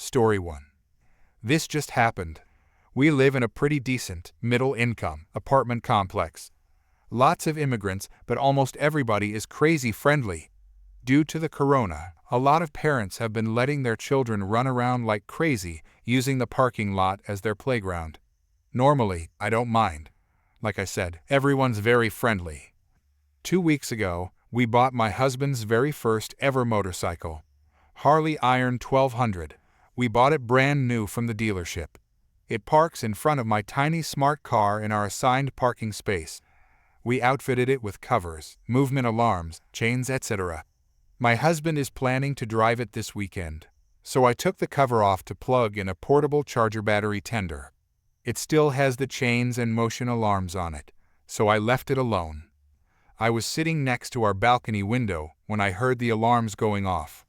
Story 1. This just happened. We live in a pretty decent, middle-income apartment complex. Lots of immigrants, but almost everybody is crazy friendly. Due to the corona, a lot of parents have been letting their children run around like crazy, using the parking lot as their playground. Normally, I don't mind. Like I said, everyone's very friendly. 2 weeks ago, we bought my husband's very first ever motorcycle. Harley Iron 1200. We bought it brand new from the dealership. It parks in front of my tiny smart car in our assigned parking space. We outfitted it with covers, movement alarms, chains, etc. My husband is planning to drive it this weekend, so I took the cover off to plug in a portable charger battery tender. It still has the chains and motion alarms on it, so I left it alone. I was sitting next to our balcony window when I heard the alarms going off.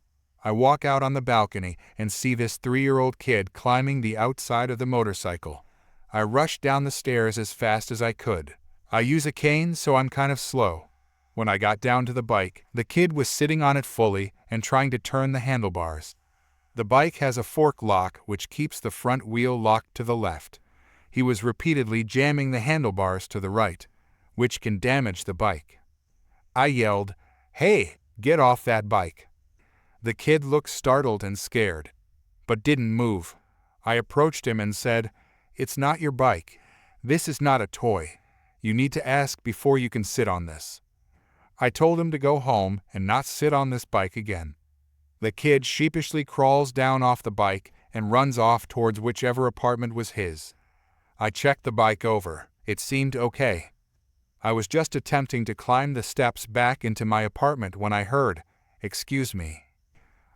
I walk out on the balcony and see this 3-year-old kid climbing the outside of the motorcycle. I rushed down the stairs as fast as I could. I use a cane, so I'm kind of slow. When I got down to the bike, the kid was sitting on it fully and trying to turn the handlebars. The bike has a fork lock which keeps the front wheel locked to the left. He was repeatedly jamming the handlebars to the right, which can damage the bike. I yelled, "Hey, get off that bike!" The kid looked startled and scared, but didn't move. I approached him and said, "It's not your bike. This is not a toy. You need to ask before you can sit on this." I told him to go home and not sit on this bike again. The kid sheepishly crawls down off the bike and runs off towards whichever apartment was his. I checked the bike over. It seemed okay. I was just attempting to climb the steps back into my apartment when I heard, "Excuse me."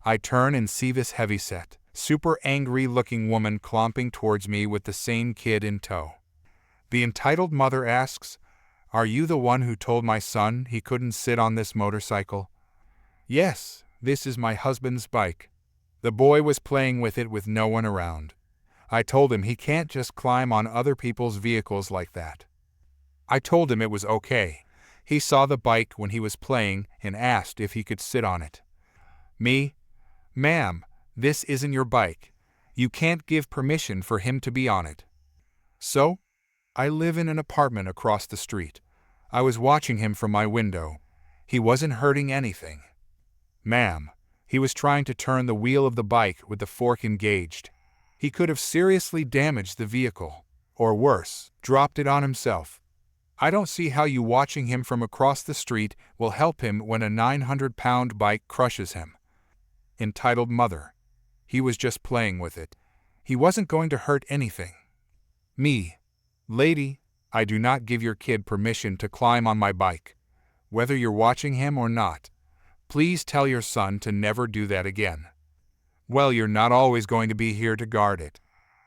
I turn and see this heavyset, super angry-looking woman clomping towards me with the same kid in tow. The entitled mother asks, "Are you the one who told my son he couldn't sit on this motorcycle?" "Yes, this is my husband's bike. The boy was playing with it with no one around. I told him he can't just climb on other people's vehicles like that." I told him it was okay. He saw the bike when he was playing and asked if he could sit on it. Me? "Ma'am, this isn't your bike. You can't give permission for him to be on it." So, I live in an apartment across the street. I was watching him from my window. He wasn't hurting anything. "Ma'am, he was trying to turn the wheel of the bike with the fork engaged. He could have seriously damaged the vehicle, or worse, dropped it on himself. I don't see how you watching him from across the street will help him when a 900-pound bike crushes him." Entitled mother. He was just playing with it. He wasn't going to hurt anything. Me. Lady, I do not give your kid permission to climb on my bike. Whether you're watching him or not, please tell your son to never do that again. Well, you're not always going to be here to guard it.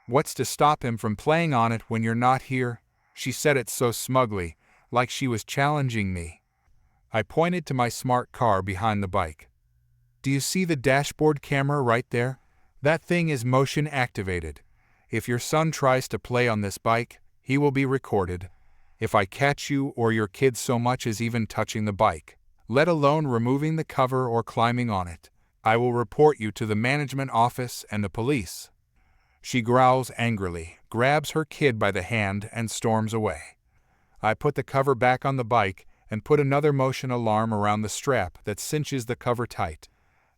What's to stop him from playing on it when you're not here? She said it so smugly, like she was challenging me. I pointed to my smart car behind the bike. "Do you see the dashboard camera right there? That thing is motion activated. If your son tries to play on this bike, he will be recorded. If I catch you or your kid so much as even touching the bike, let alone removing the cover or climbing on it, I will report you to the management office and the police." She growls angrily, grabs her kid by the hand, and storms away. I put the cover back on the bike and put another motion alarm around the strap that cinches the cover tight.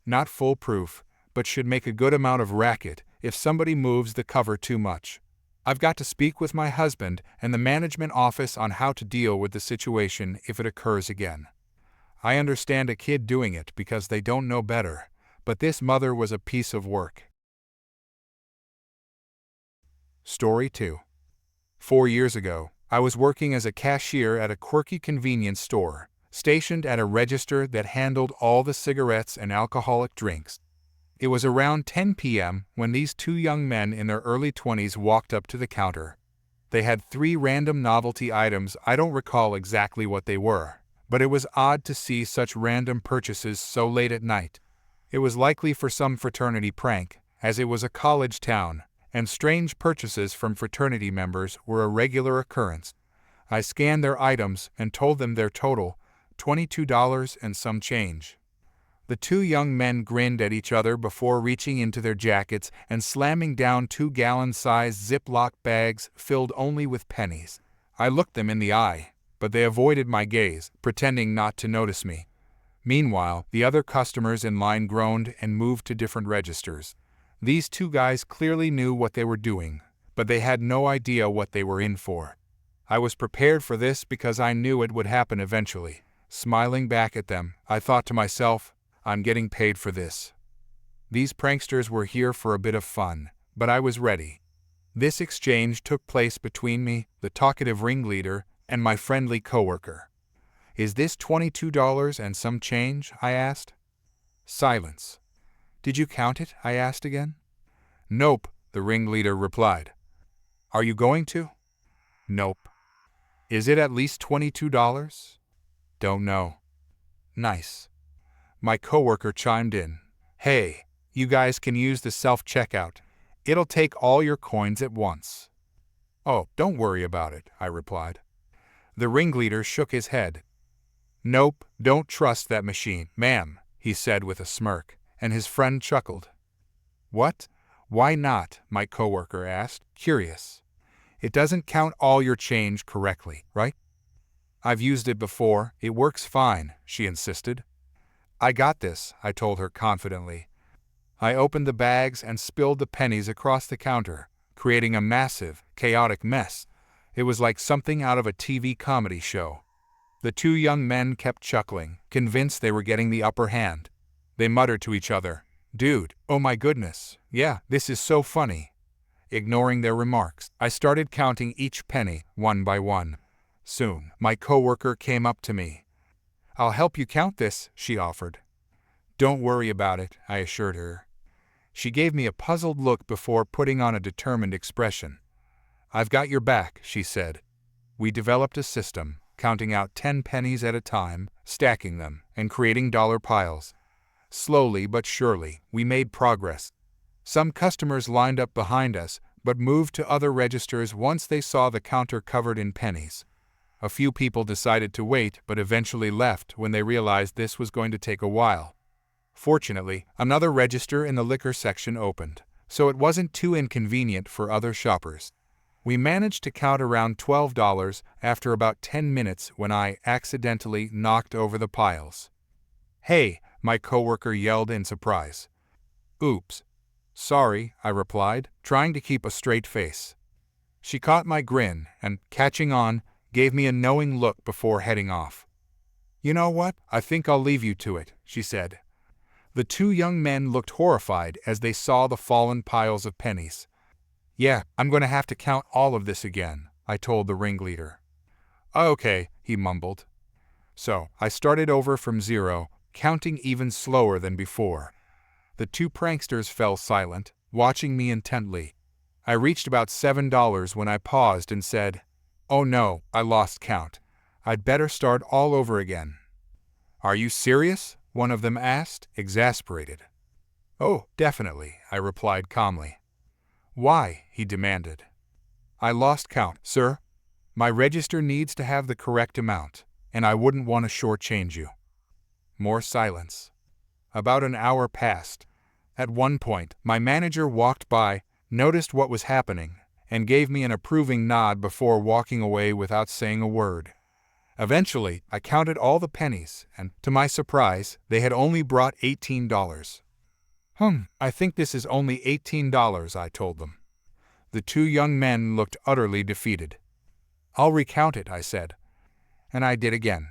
Not foolproof, but should make a good amount of racket if somebody moves the cover too much. I've got to speak with my husband and the management office on how to deal with the situation if it occurs again. I understand a kid doing it because they don't know better, but this mother was a piece of work. Story 2. 4 years ago, I was working as a cashier at a quirky convenience store, stationed at a register that handled all the cigarettes and alcoholic drinks. It was around 10 p.m. when these 2 young men in their early 20s walked up to the counter. They had 3 random novelty items. I don't recall exactly what they were, but it was odd to see such random purchases so late at night. It was likely for some fraternity prank, as it was a college town, and strange purchases from fraternity members were a regular occurrence. I scanned their items and told them their total, $22 and some change. The two young men grinned at each other before reaching into their jackets and slamming down 2-gallon-sized Ziploc bags filled only with pennies. I looked them in the eye, but they avoided my gaze, pretending not to notice me. Meanwhile, the other customers in line groaned and moved to different registers. These two guys clearly knew what they were doing, but they had no idea what they were in for. I was prepared for this because I knew it would happen eventually. Smiling back at them, I thought to myself, I'm getting paid for this. These pranksters were here for a bit of fun, but I was ready. This exchange took place between me, the talkative ringleader, and my friendly coworker. Is this $22 and some change? I asked. Silence. Did you count it? I asked again. Nope, the ringleader replied. Are you going to? Nope. Is it at least $22? Don't know. Nice. My coworker chimed in. Hey, you guys can use the self-checkout. It'll take all your coins at once. Oh, don't worry about it, I replied. The ringleader shook his head. Nope, don't trust that machine, ma'am, he said with a smirk, and his friend chuckled. What? Why not? My coworker asked, curious. It doesn't count all your change correctly, right? I've used it before, it works fine, she insisted. I got this, I told her confidently. I opened the bags and spilled the pennies across the counter, creating a massive, chaotic mess. It was like something out of a TV comedy show. The two young men kept chuckling, convinced they were getting the upper hand. They muttered to each other, Dude, oh my goodness, yeah, this is so funny. Ignoring their remarks, I started counting each penny, one by one. Soon, my coworker came up to me. I'll help you count this, she offered. Don't worry about it, I assured her. She gave me a puzzled look before putting on a determined expression. I've got your back, she said. We developed a system, counting out 10 pennies at a time, stacking them, and creating dollar piles. Slowly but surely, we made progress. Some customers lined up behind us, but moved to other registers once they saw the counter covered in pennies. A few people decided to wait but eventually left when they realized this was going to take a while. Fortunately, another register in the liquor section opened, so it wasn't too inconvenient for other shoppers. We managed to count around $12 after about 10 minutes when I accidentally knocked over the piles. Hey, my coworker yelled in surprise. Oops. Sorry, I replied, trying to keep a straight face. She caught my grin and, catching on, gave me a knowing look before heading off. You know what? I think I'll leave you to it, she said. The two young men looked horrified as they saw the fallen piles of pennies. Yeah, I'm going to have to count all of this again, I told the ringleader. Okay, he mumbled. So, I started over from zero, counting even slower than before. The two pranksters fell silent, watching me intently. I reached about $7 when I paused and said, Oh no, I lost count. I'd better start all over again. Are you serious? One of them asked, exasperated. Oh, definitely, I replied calmly. Why? He demanded. I lost count, sir. My register needs to have the correct amount, and I wouldn't want to shortchange you. More silence. About an hour passed. At one point, my manager walked by, noticed what was happening, and gave me an approving nod before walking away without saying a word. Eventually, I counted all the pennies, and, to my surprise, they had only brought $18. I think this is only $18, I told them. The two young men looked utterly defeated. I'll recount it, I said. And I did again.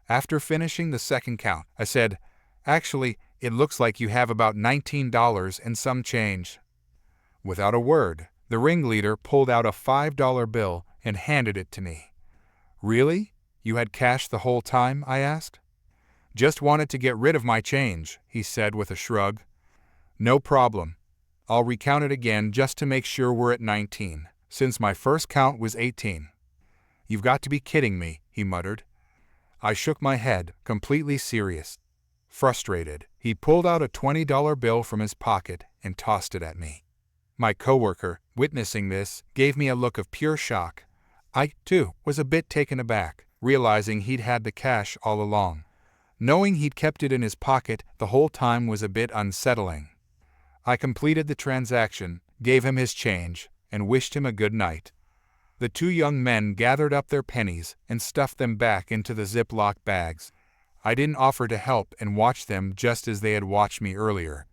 After finishing the second count, I said, Actually, it looks like you have about $19 and some change. Without a word, the ringleader pulled out a $5 bill and handed it to me. Really? You had cash the whole time? I asked. Just wanted to get rid of my change, he said with a shrug. No problem. I'll recount it again just to make sure we're at 19, since my first count was 18. You've got to be kidding me, he muttered. I shook my head, completely serious. Frustrated, he pulled out a $20 bill from his pocket and tossed it at me. My coworker, witnessing this, gave me a look of pure shock. I, too, was a bit taken aback, realizing he'd had the cash all along. Knowing he'd kept it in his pocket the whole time was a bit unsettling. I completed the transaction, gave him his change, and wished him a good night. The two young men gathered up their pennies and stuffed them back into the Ziploc bags. I didn't offer to help and watched them just as they had watched me earlier.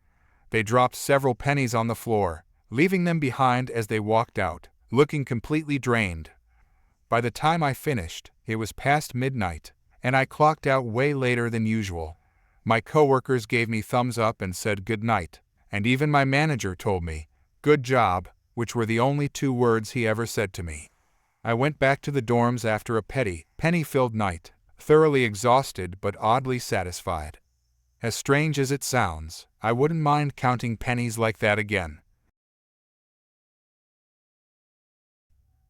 They dropped several pennies on the floor, leaving them behind as they walked out, looking completely drained. By the time I finished, it was past midnight, and I clocked out way later than usual. My coworkers gave me thumbs up and said good night, and even my manager told me, "Good job," which were the only 2 words he ever said to me. I went back to the dorms after a penny-filled night, thoroughly exhausted but oddly satisfied. As strange as it sounds, I wouldn't mind counting pennies like that again.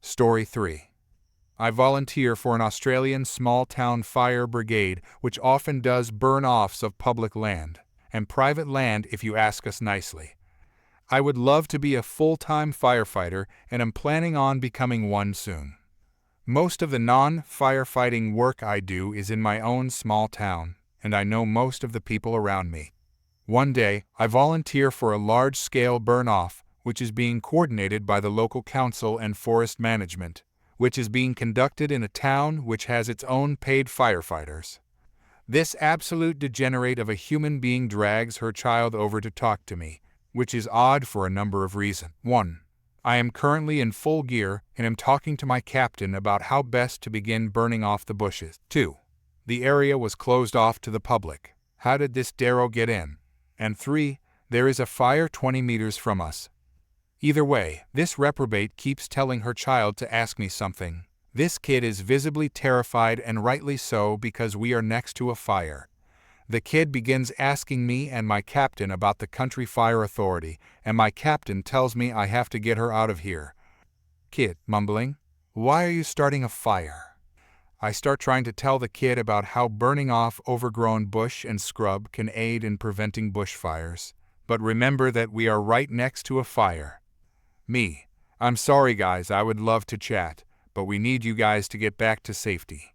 Story 3. I volunteer for an Australian small-town fire brigade which often does burn-offs of public land, and private land if you ask us nicely. I would love to be a full-time firefighter and am planning on becoming one soon. Most of the non-firefighting work I do is in my own small town, and I know most of the people around me. One day, I volunteer for a large-scale burn-off, which is being coordinated by the local council and forest management, which is being conducted in a town which has its own paid firefighters. This absolute degenerate of a human being drags her child over to talk to me, which is odd for a number of reasons. 1. I am currently in full gear and am talking to my captain about how best to begin burning off the bushes. 2. The area was closed off to the public. How did this Darrow get in? And 3. There is a fire 20 meters from us. Either way, this reprobate keeps telling her child to ask me something. This kid is visibly terrified, and rightly so, because we are next to a fire. The kid begins asking me and my captain about the country fire authority, and my captain tells me I have to get her out of here. Kid, mumbling, "Why are you starting a fire?" I start trying to tell the kid about how burning off overgrown bush and scrub can aid in preventing bushfires. But remember that we are right next to a fire. Me, "I'm sorry guys, I would love to chat, but we need you guys to get back to safety."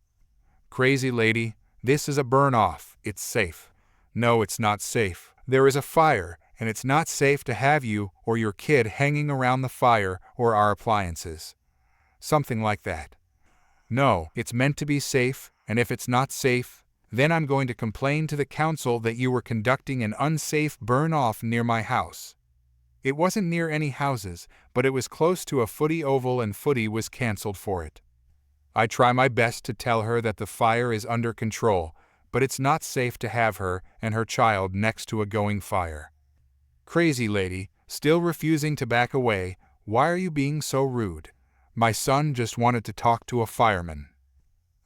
Crazy lady, this is a burn-off, it's safe. No, it's not safe. There is a fire, and it's not safe to have you or your kid hanging around the fire or our appliances. Something like that. No, it's meant to be safe, and if it's not safe, then I'm going to complain to the council that you were conducting an unsafe burn-off near my house. It wasn't near any houses, but it was close to a footy oval and footy was cancelled for it. I try my best to tell her that the fire is under control, but it's not safe to have her and her child next to a going fire. Crazy lady, still refusing to back away, "Why are you being so rude? My son just wanted to talk to a fireman."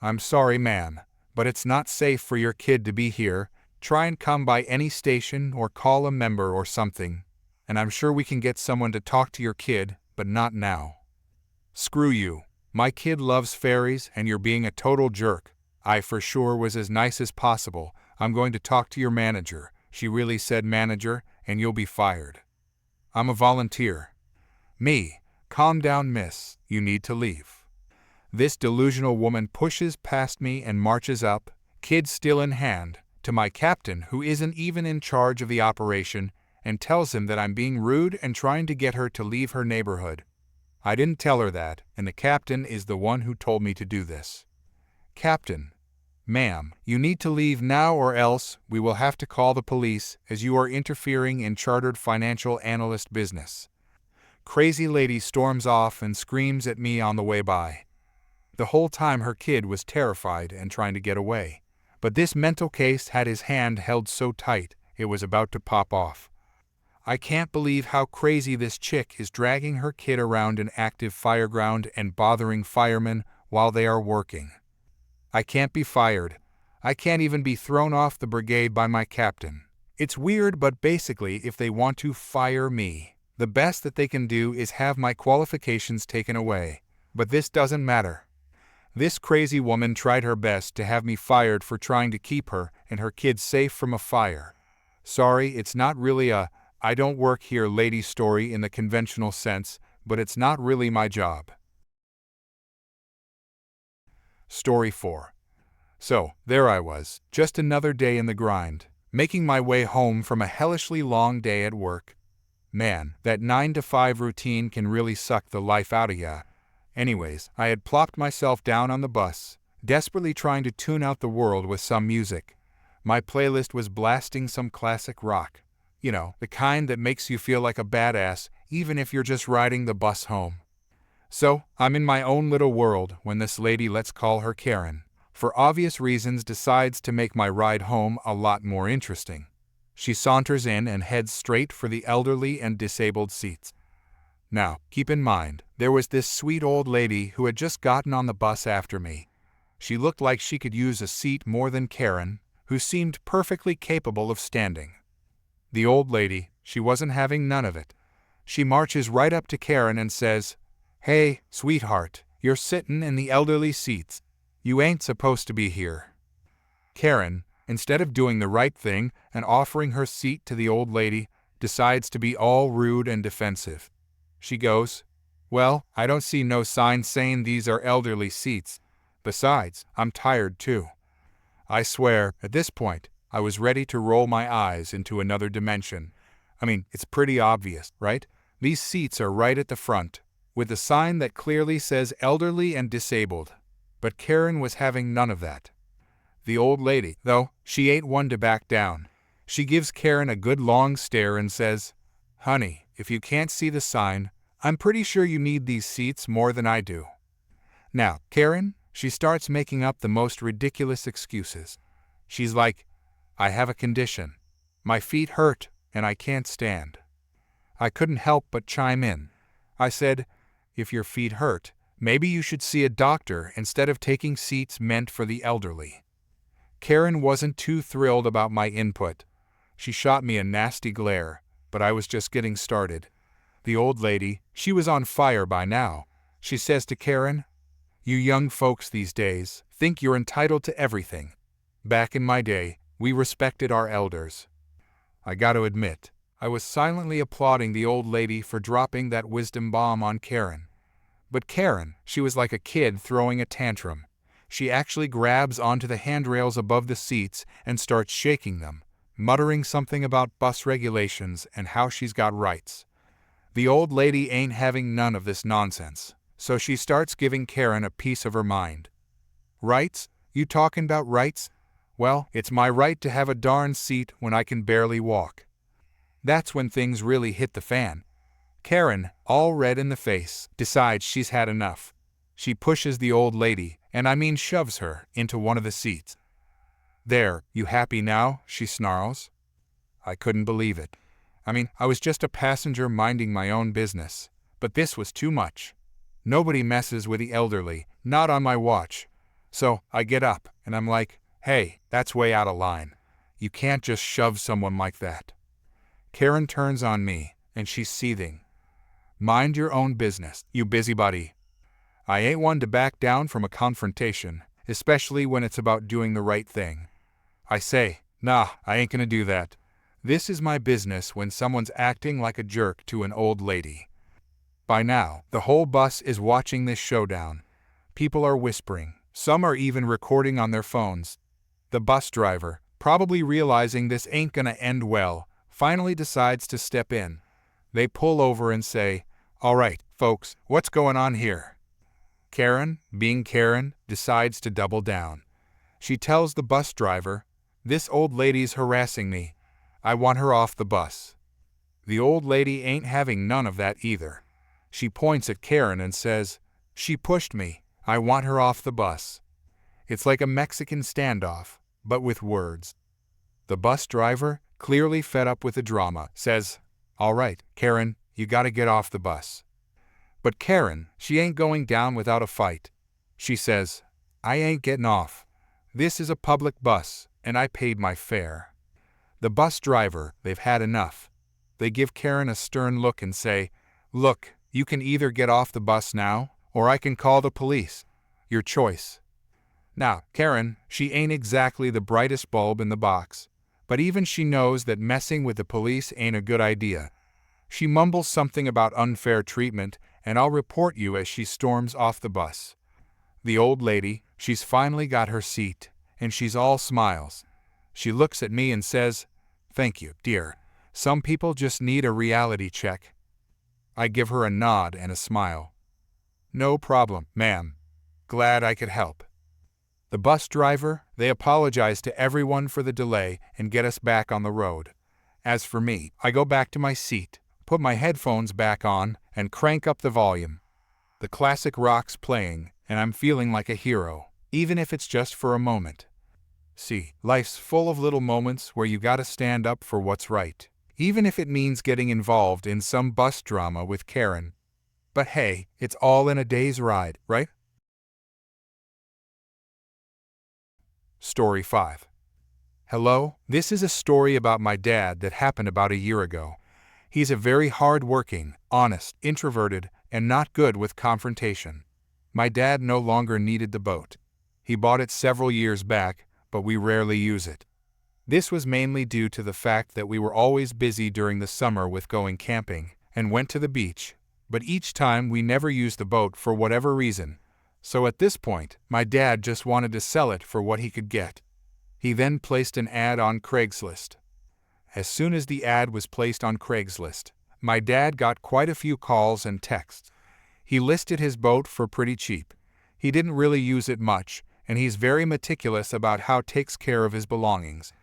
"I'm sorry, ma'am, but it's not safe for your kid to be here. Try and come by any station or call a member or something, and I'm sure we can get someone to talk to your kid, but not now." "Screw you. My kid loves fairies and you're being a total jerk." I for sure was as nice as possible. "I'm going to talk to your manager." She really said manager, "and you'll be fired." "I'm a volunteer." Me, "Calm down, miss. You need to leave." This delusional woman pushes past me and marches up, kid still in hand, to my captain, who isn't even in charge of the operation, and tells him that I'm being rude and trying to get her to leave her neighborhood. I didn't tell her that, and the captain is the one who told me to do this. "Captain, ma'am, you need to leave now or else we will have to call the police as you are interfering in chartered financial analyst business." Crazy lady storms off and screams at me on the way by. The whole time her kid was terrified and trying to get away. But this mental case had his hand held so tight, it was about to pop off. I can't believe how crazy this chick is, dragging her kid around an active fireground and bothering firemen while they are working. I can't be fired. I can't even be thrown off the brigade by my captain. It's weird, but basically if they want to fire me, the best that they can do is have my qualifications taken away. But this doesn't matter. This crazy woman tried her best to have me fired for trying to keep her and her kids safe from a fire. Sorry, it's not really a "I don't work here" lady story in the conventional sense, but it's not really my job. Story 4. So, there I was, just another day in the grind, making my way home from a hellishly long day at work. Man, that 9 to 5 routine can really suck the life out of ya. Anyways, I had plopped myself down on the bus, desperately trying to tune out the world with some music. My playlist was blasting some classic rock. You know, the kind that makes you feel like a badass even if you're just riding the bus home. So, I'm in my own little world when this lady, let's call her Karen, for obvious reasons decides to make my ride home a lot more interesting. She saunters in and heads straight for the elderly and disabled seats. Now, keep in mind, there was this sweet old lady who had just gotten on the bus after me. She looked like she could use a seat more than Karen, who seemed perfectly capable of standing. The old lady, she wasn't having none of it. She marches right up to Karen and says, "Hey, sweetheart, you're sittin' in the elderly seats. You ain't supposed to be here." Karen, instead of doing the right thing and offering her seat to the old lady, decides to be all rude and defensive. She goes, "Well, I don't see no sign saying these are elderly seats. Besides, I'm tired too." I swear, at this point, I was ready to roll my eyes into another dimension. I mean, it's pretty obvious, right? These seats are right at the front, with a sign that clearly says elderly and disabled. But Karen was having none of that. The old lady, though, she ain't one to back down. She gives Karen a good long stare and says, "Honey, if you can't see the sign, I'm pretty sure you need these seats more than I do." Now, Karen, she starts making up the most ridiculous excuses. She's like, "I have a condition. My feet hurt and I can't stand." I couldn't help but chime in. I said, "If your feet hurt, maybe you should see a doctor instead of taking seats meant for the elderly." Karen wasn't too thrilled about my input. She shot me a nasty glare, but I was just getting started. The old lady, she was on fire by now. She says to Karen, "You young folks these days think you're entitled to everything. Back in my day, we respected our elders." I got to admit, I was silently applauding the old lady for dropping that wisdom bomb on Karen. But Karen, she was like a kid throwing a tantrum. She actually grabs onto the handrails above the seats and starts shaking them, muttering something about bus regulations and how she's got rights. The old lady ain't having none of this nonsense, so she starts giving Karen a piece of her mind. "Rights? You talking about rights? Well, it's my right to have a darn seat when I can barely walk." That's when things really hit the fan. Karen, all red in the face, decides she's had enough. She pushes the old lady, and I mean shoves her, into one of the seats. "There, you happy now?" she snarls. I couldn't believe it. I mean, I was just a passenger minding my own business, but this was too much. Nobody messes with the elderly, not on my watch. So I get up, and I'm like, "Hey, that's way out of line. You can't just shove someone like that." Karen turns on me, and she's seething. "Mind your own business, you busybody." I ain't one to back down from a confrontation, especially when it's about doing the right thing. I say, "Nah, I ain't gonna do that. This is my business when someone's acting like a jerk to an old lady." By now, the whole bus is watching this showdown. People are whispering. Some are even recording on their phones. The bus driver, probably realizing this ain't gonna end well, finally decides to step in. They pull over and say, "All right, folks, what's going on here?" Karen, being Karen, decides to double down. She tells the bus driver, "This old lady's harassing me. I want her off the bus." The old lady ain't having none of that either. She points at Karen and says, "She pushed me. I want her off the bus." It's like a Mexican standoff, but with words. The bus driver, clearly fed up with the drama, says, "All right, Karen, you gotta get off the bus." But Karen, she ain't going down without a fight. She says, "I ain't getting off. This is a public bus, and I paid my fare." The bus driver, they've had enough. They give Karen a stern look and say, "Look, you can either get off the bus now, or I can call the police. Your choice." Now, Karen, she ain't exactly the brightest bulb in the box, but even she knows that messing with the police ain't a good idea. She mumbles something about unfair treatment, and I'll report you as she storms off the bus. The old lady, she's finally got her seat, and she's all smiles. She looks at me and says, "Thank you, dear. Some people just need a reality check." I give her a nod and a smile. "No problem, ma'am. Glad I could help." The bus driver, they apologize to everyone for the delay and get us back on the road. As for me, I go back to my seat, put my headphones back on, and crank up the volume. The classic rock's playing, and I'm feeling like a hero, even if it's just for a moment. See, life's full of little moments where you gotta stand up for what's right, even if it means getting involved in some bus drama with Karen. But hey, it's all in a day's ride, right? Story 5. Hello, this is a story about my dad that happened about a year ago. He's a very hard-working, honest, introverted, and not good with confrontation. My dad no longer needed the boat. He bought it several years back, but we rarely use it. This was mainly due to the fact that we were always busy during the summer with going camping and went to the beach, but each time we never used the boat for whatever reason. So at this point, my dad just wanted to sell it for what he could get. He then placed an ad on Craigslist. As soon as the ad was placed on Craigslist, my dad got quite a few calls and texts. He listed his boat for pretty cheap. He didn't really use it much, and he's very meticulous about how he takes care of his belongings.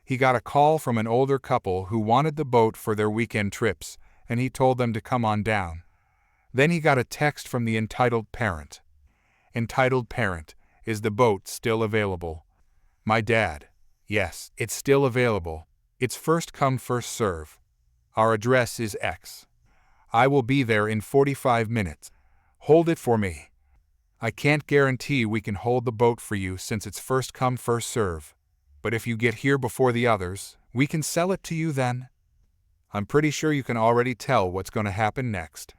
He got a call from an older couple who wanted the boat for their weekend trips, and he told them to come on down. Then he got a text from the entitled parent. Entitled parent, is the boat still available? My dad, yes, it's still available. It's first come, first serve. Our address is X. I will be there in 45 minutes. Hold it for me. I can't guarantee we can hold the boat for you since it's first come, first serve. But if you get here before the others, we can sell it to you then. I'm pretty sure you can already tell what's going to happen next.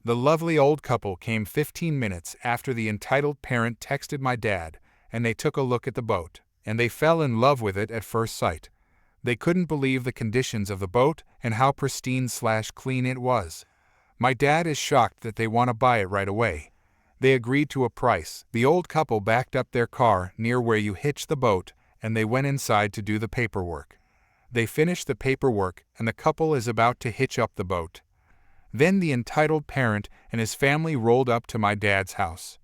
The lovely old couple came 15 minutes after the entitled parent texted my dad, and they took a look at the boat, and they fell in love with it at first sight. They couldn't believe the conditions of the boat and how pristine/clean it was. My dad is shocked that they want to buy it right away. They agreed to a price. The old couple backed up their car near where you hitch the boat, and they went inside to do the paperwork. They finished the paperwork, and the couple is about to hitch up the boat. Then the entitled parent and his family rolled up to my dad's house.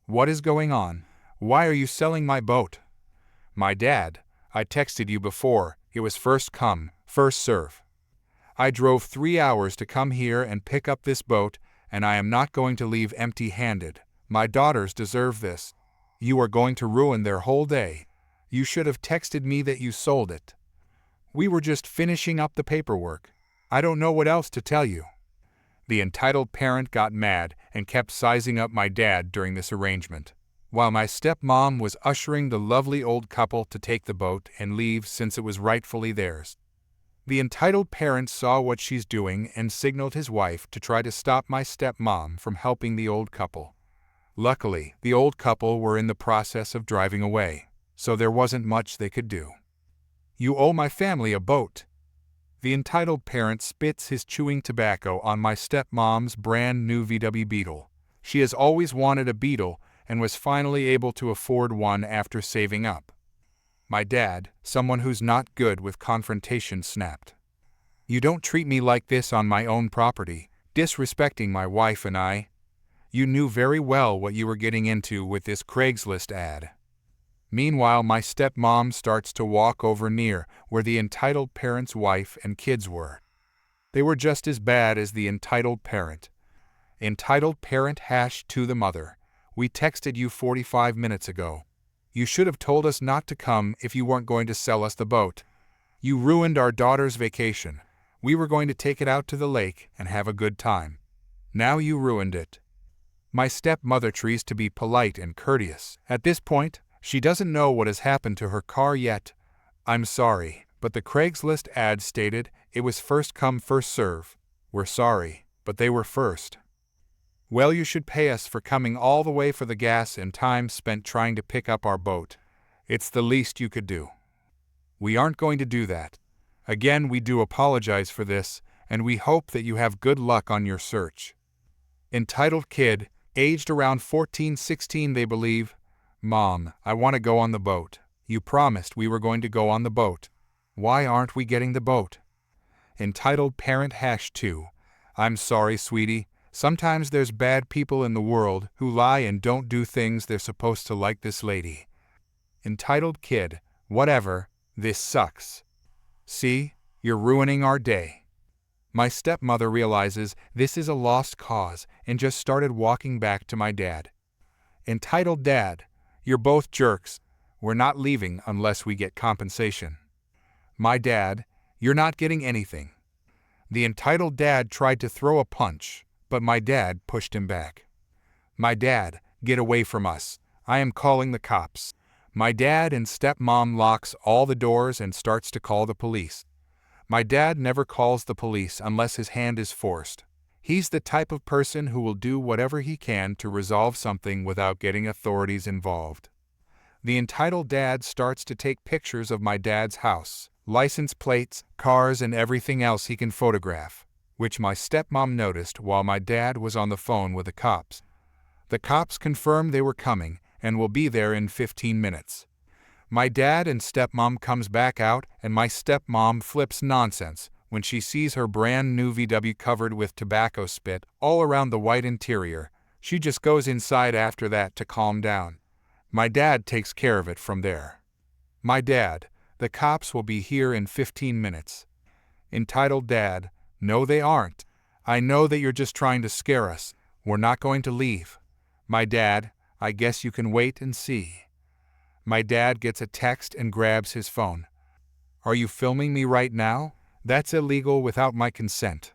"What is going on? Why are you selling my boat?" "My dad, I texted you before. It was first come, first serve. I drove 3 hours to come here and pick up this boat, and I am not going to leave empty-handed. My daughters deserve this. You are going to ruin their whole day. You should have texted me that you sold it. We were just finishing up the paperwork. I don't know what else to tell you." The entitled parent got mad and kept sizing up my dad during this arrangement, while my stepmom was ushering the lovely old couple to take the boat and leave since it was rightfully theirs. The entitled parent saw what she's doing and signaled his wife to try to stop my stepmom from helping the old couple. Luckily, the old couple were in the process of driving away, so there wasn't much they could do. "You owe my family a boat." The entitled parent spits his chewing tobacco on my stepmom's brand new VW Beetle. She has always wanted a Beetle and was finally able to afford one after saving up. My dad, someone who's not good with confrontation, snapped. "You don't treat me like this on my own property, disrespecting my wife and I. You knew very well what you were getting into with this Craigslist ad." Meanwhile, my stepmom starts to walk over near where the entitled parent's wife and kids were. They were just as bad as the entitled parent. Entitled parent # to the mother. "We texted you 45 minutes ago. You should have told us not to come if you weren't going to sell us the boat. You ruined our daughter's vacation. We were going to take it out to the lake and have a good time. Now you ruined it." My stepmother tries to be polite and courteous. At this point, she doesn't know what has happened to her car yet. "I'm sorry, but the Craigslist ad stated it was first come, first serve. We're sorry, but they were first." "Well, you should pay us for coming all the way for the gas and time spent trying to pick up our boat. It's the least you could do." "We aren't going to do that. Again, we do apologize for this, and we hope that you have good luck on your search." Entitled kid, aged around 14-16 they believe. "Mom, I want to go on the boat." You promised we were going to go on the boat. Why aren't we getting the boat? Entitled Parent #2. I'm sorry, sweetie. Sometimes there's bad people in the world who lie and don't do things they're supposed to, like this lady. Entitled Kid. Whatever. This sucks. See? You're ruining our day. My stepmother realizes this is a lost cause and just started walking back to my dad. Entitled Dad. You're both jerks. We're not leaving unless we get compensation. My dad. You're not getting anything. The entitled dad tried to throw a punch, but my dad pushed him back. My dad. Get away from us. I am calling the cops. My dad and stepmom locks all the doors and starts to call the police. My dad never calls the police unless his hand is forced. He's the type of person who will do whatever he can to resolve something without getting authorities involved. The entitled dad starts to take pictures of my dad's house, license plates, cars, and everything else he can photograph, which my stepmom noticed while my dad was on the phone with the cops. The cops confirmed they were coming and will be there in 15 minutes. My dad and stepmom comes back out, and my stepmom flips nonsense when she sees her brand new VW covered with tobacco spit all around the white interior. She just goes inside after that to calm down. My dad takes care of it from there. My dad. The cops will be here in 15 minutes. Entitled Dad. No, they aren't. I know that you're just trying to scare us. We're not going to leave. My dad. I guess you can wait and see. My dad gets a text and grabs his phone. Are you filming me right now? That's illegal without my consent.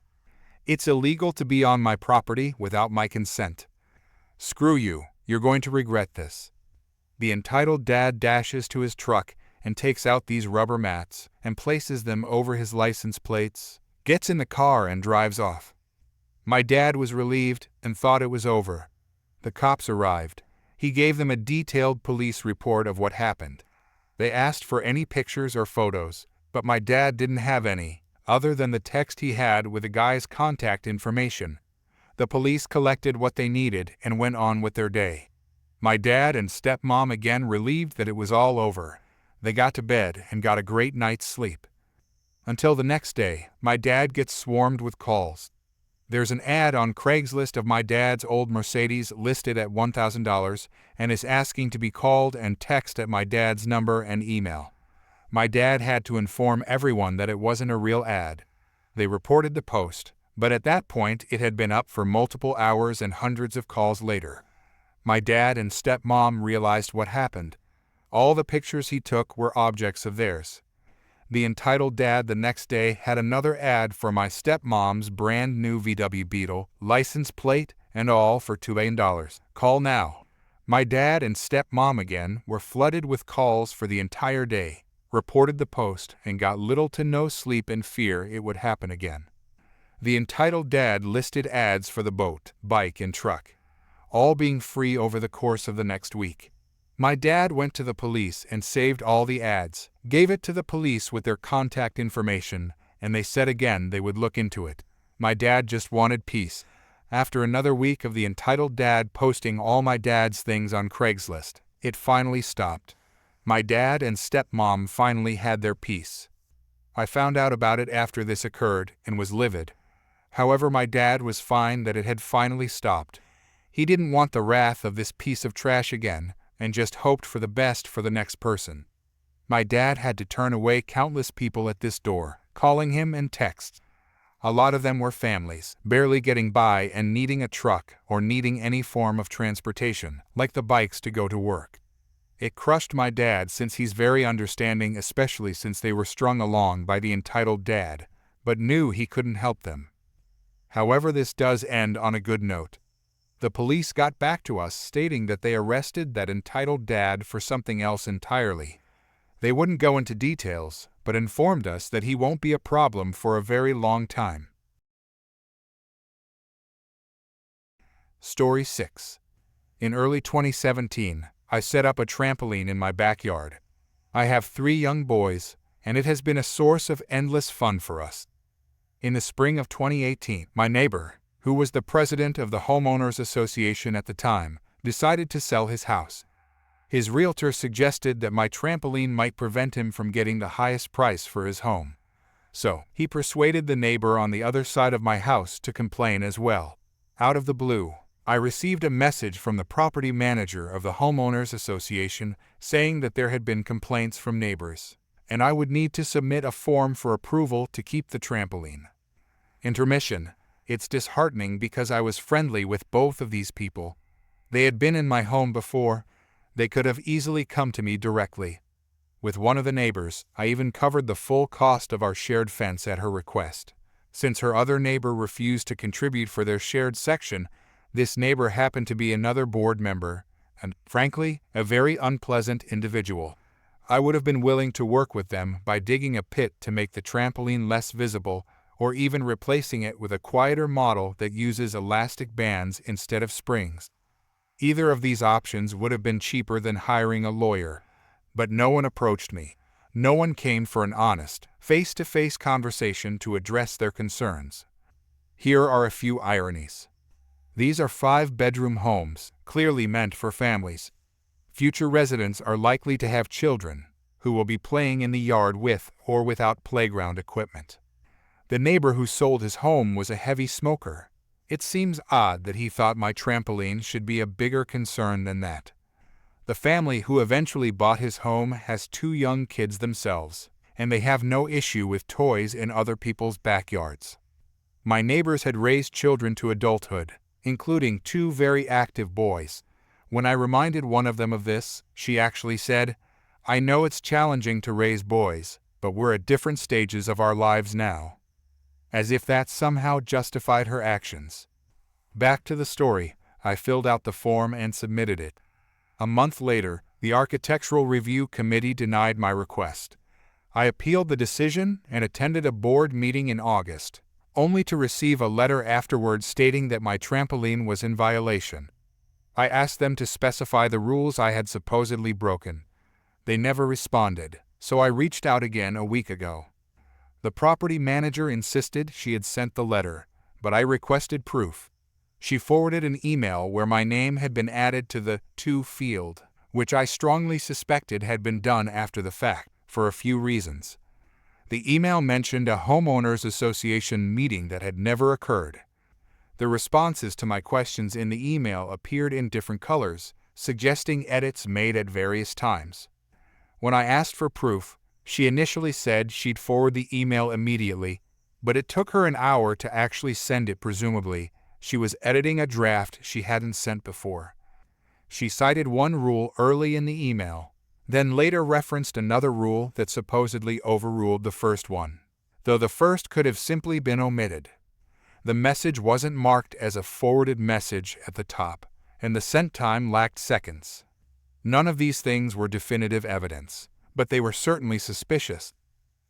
It's illegal to be on my property without my consent. Screw you, you're going to regret this. The entitled dad dashes to his truck and takes out these rubber mats and places them over his license plates, gets in the car and drives off. My dad was relieved and thought it was over. The cops arrived. He gave them a detailed police report of what happened. They asked for any pictures or photos, but my dad didn't have any, other than the text he had with the guy's contact information. The police collected what they needed and went on with their day. My dad and stepmom again relieved that it was all over. They got to bed and got a great night's sleep. Until the next day, my dad gets swarmed with calls. There's an ad on Craigslist of my dad's old Mercedes listed at $1,000 and is asking to be called and text at my dad's number and email. My dad had to inform everyone that it wasn't a real ad. They reported the post, but at that point it had been up for multiple hours and hundreds of calls later. My dad and stepmom realized what happened. All the pictures he took were objects of theirs. The entitled dad the next day had another ad for my stepmom's brand new VW Beetle, license plate, and all for $2 million. Call now. My dad and stepmom again were flooded with calls for the entire day, reported the post, and got little to no sleep in fear it would happen again. The entitled dad listed ads for the boat, bike, and truck, all being free over the course of the next week. My dad went to the police and saved all the ads, gave it to the police with their contact information, and they said again they would look into it. My dad just wanted peace. After another week of the entitled dad posting all my dad's things on Craigslist, it finally stopped. My dad and stepmom finally had their peace. I found out about it after this occurred and was livid. However, my dad was fine that it had finally stopped. He didn't want the wrath of this piece of trash again, and just hoped for the best for the next person. My dad had to turn away countless people at this door, calling him and texts. A lot of them were families, barely getting by and needing a truck or needing any form of transportation, like the bikes to go to work. It crushed my dad since he's very understanding, especially since they were strung along by the entitled dad, but knew he couldn't help them. However, this does end on a good note. The police got back to us stating that they arrested that entitled dad for something else entirely. They wouldn't go into details, but informed us that he won't be a problem for a very long time. Story 6. In early 2017, I set up a trampoline in my backyard. I have 3 young boys, and it has been a source of endless fun for us. In the spring of 2018, my neighbor, who was the president of the Homeowners Association at the time, decided to sell his house. His realtor suggested that my trampoline might prevent him from getting the highest price for his home. So, he persuaded the neighbor on the other side of my house to complain as well. Out of the blue, I received a message from the property manager of the homeowners association saying that there had been complaints from neighbors, and I would need to submit a form for approval to keep the trampoline. Intermission. It's disheartening because I was friendly with both of these people. They had been in my home before. They could have easily come to me directly. With one of the neighbors, I even covered the full cost of our shared fence at her request. Since her other neighbor refused to contribute for their shared section, this neighbor happened to be another board member, and, frankly, a very unpleasant individual. I would have been willing to work with them by digging a pit to make the trampoline less visible, or even replacing it with a quieter model that uses elastic bands instead of springs. Either of these options would have been cheaper than hiring a lawyer, but no one approached me. No one came for an honest, face-to-face conversation to address their concerns. Here are a few ironies. These are 5-bedroom homes, clearly meant for families. Future residents are likely to have children, who will be playing in the yard with or without playground equipment. The neighbor who sold his home was a heavy smoker. It seems odd that he thought my trampoline should be a bigger concern than that. The family who eventually bought his home has 2 young kids themselves, and they have no issue with toys in other people's backyards. My neighbors had raised children to adulthood, including 2 very active boys. When I reminded one of them of this, she actually said, "I know it's challenging to raise boys, but we're at different stages of our lives now." As if that somehow justified her actions. Back to the story, I filled out the form and submitted it. A month later, the Architectural Review Committee denied my request. I appealed the decision and attended a board meeting in August, only to receive a letter afterwards stating that my trampoline was in violation. I asked them to specify the rules I had supposedly broken. They never responded, so I reached out again a week ago. The property manager insisted she had sent the letter, but I requested proof. She forwarded an email where my name had been added to the "to" field, which I strongly suspected had been done after the fact, for a few reasons. The email mentioned a homeowners association meeting that had never occurred. The responses to my questions in the email appeared in different colors, suggesting edits made at various times. When I asked for proof, she initially said she'd forward the email immediately, but it took her an hour to actually send it. Presumably, she was editing a draft she hadn't sent before. She cited one rule early in the email, then later referenced another rule that supposedly overruled the first one, though the first could have simply been omitted. The message wasn't marked as a forwarded message at the top, and the sent time lacked seconds. None of these things were definitive evidence, but they were certainly suspicious.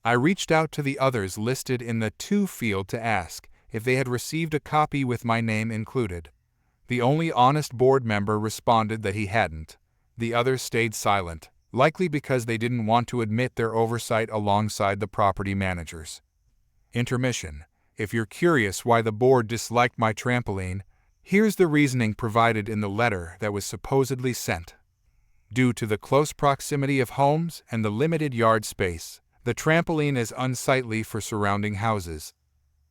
I reached out to the others listed in the "to" field to ask if they had received a copy with my name included. The only honest board member responded that he hadn't. The others stayed silent, likely because they didn't want to admit their oversight alongside the property managers. Intermission. If you're curious why the board disliked my trampoline, here's the reasoning provided in the letter that was supposedly sent. Due to the close proximity of homes and the limited yard space, the trampoline is unsightly for surrounding houses.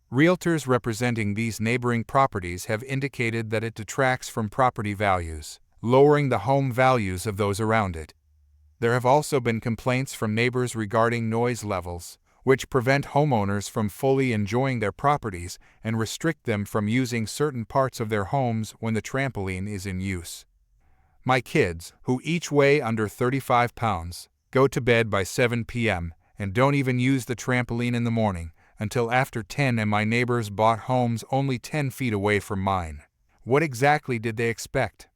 Realtors representing these neighboring properties have indicated that it detracts from property values, lowering the home values of those around it. There have also been complaints from neighbors regarding noise levels, which prevent homeowners from fully enjoying their properties and restrict them from using certain parts of their homes when the trampoline is in use. My kids, who each weigh under 35 pounds, go to bed by 7 p.m. and don't even use the trampoline in the morning until after 10, and my neighbors bought homes only 10 feet away from mine. What exactly did they expect?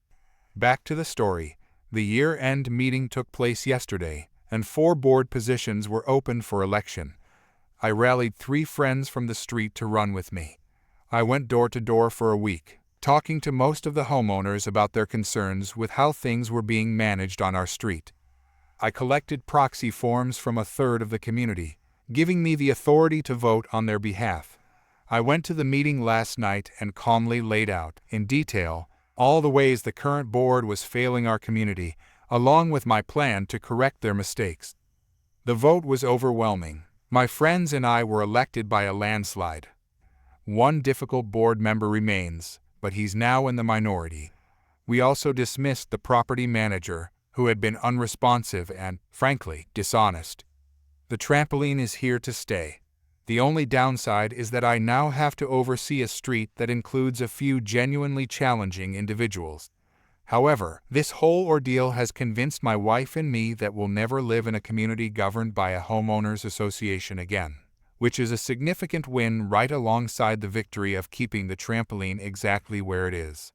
Back to the story. The year-end meeting took place yesterday, and 4 board positions were open for election. I rallied 3 friends from the street to run with me. I went door to door for a week, talking to most of the homeowners about their concerns with how things were being managed on our street. I collected proxy forms from 1/3 of the community, giving me the authority to vote on their behalf. I went to the meeting last night and calmly laid out, in detail, all the ways the current board was failing our community, along with my plan to correct their mistakes. The vote was overwhelming. My friends and I were elected by a landslide. One difficult board member remains, but he's now in the minority. We also dismissed the property manager, who had been unresponsive and, frankly, dishonest. The trampoline is here to stay. The only downside is that I now have to oversee a street that includes a few genuinely challenging individuals. However, this whole ordeal has convinced my wife and me that we'll never live in a community governed by a homeowners association again, which is a significant win right alongside the victory of keeping the trampoline exactly where it is.